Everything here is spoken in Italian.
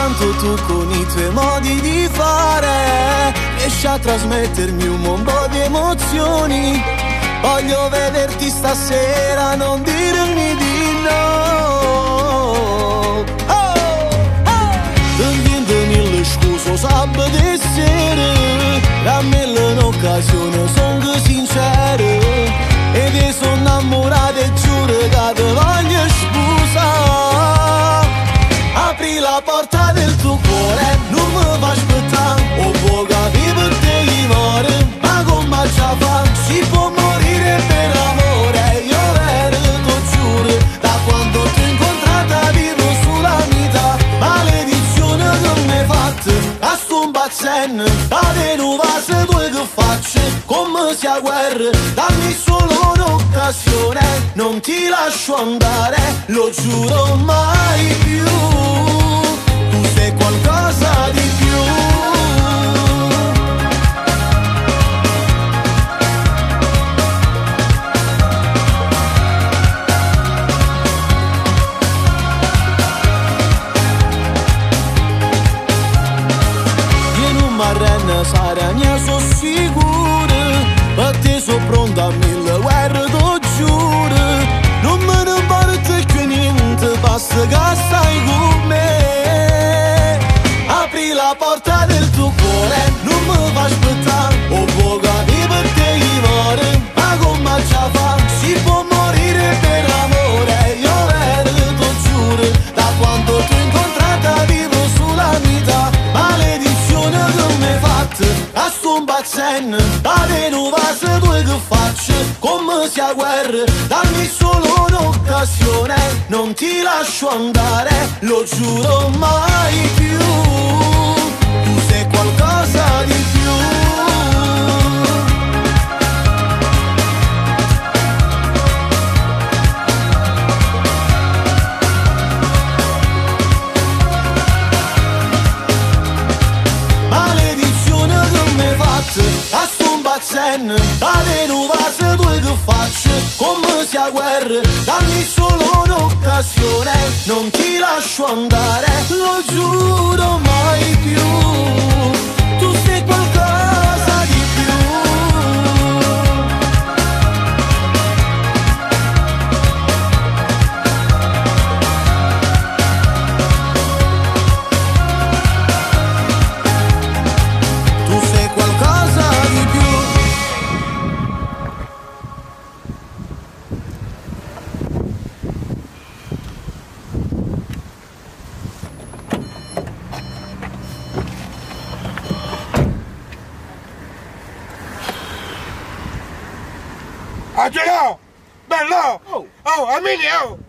quanto tu con i tuoi modi di fare riesci a trasmettermi un mondo di emozioni. Voglio vederti stasera, non dirmi di no. Inventami le scuse, sabato e sera, dammela un'occasione, sono sincero. E ti sono innamorato e giuro che ti voglio sposare. Apri la porta del tuo cuore, non mi fa aspettare. O può capire per te chi muore, ma come ci fa? Si può morire per amore, io vero te giuro. Da quando ti ho incontrata vivo sulla metà. Maledizione che mi hai fatto, a sto impazzendo. Da te non va se tu che faccio, come sia guerra. Dammi solo un'occasione, non ti lascio andare, lo giuro mai più. Tu sei qualcosa di più. Marrenne sarà mia, so sicuro. Per te so pronta a mille guerre, t'ho giuro. Non me ne importa più niente, basta che stai con me. Apri la porta del tuo cuore, non mi fa aspettare. O può capire per te chi muore, ma come ci fa? Si può morire per amore, io vero t'ho giuro. Da quando ti ho incontrata vivo sulla metà. Maledizione che mi hai fatto, a sto impazzendo. Da te non va se tu che faccio, come sia guerra. Dammi solo un'occasione, non ti lascio andare, lo giuro mai più. Tu sei qualcosa di più. A sto impazzendo, da te non va se tu che faccio, come sia guerra. Dammi solo un'occasione, non ti lascio andare, lo giuro mai più. Tu sei qualcosa di più. Angelo! Bello! Oh, Emilio!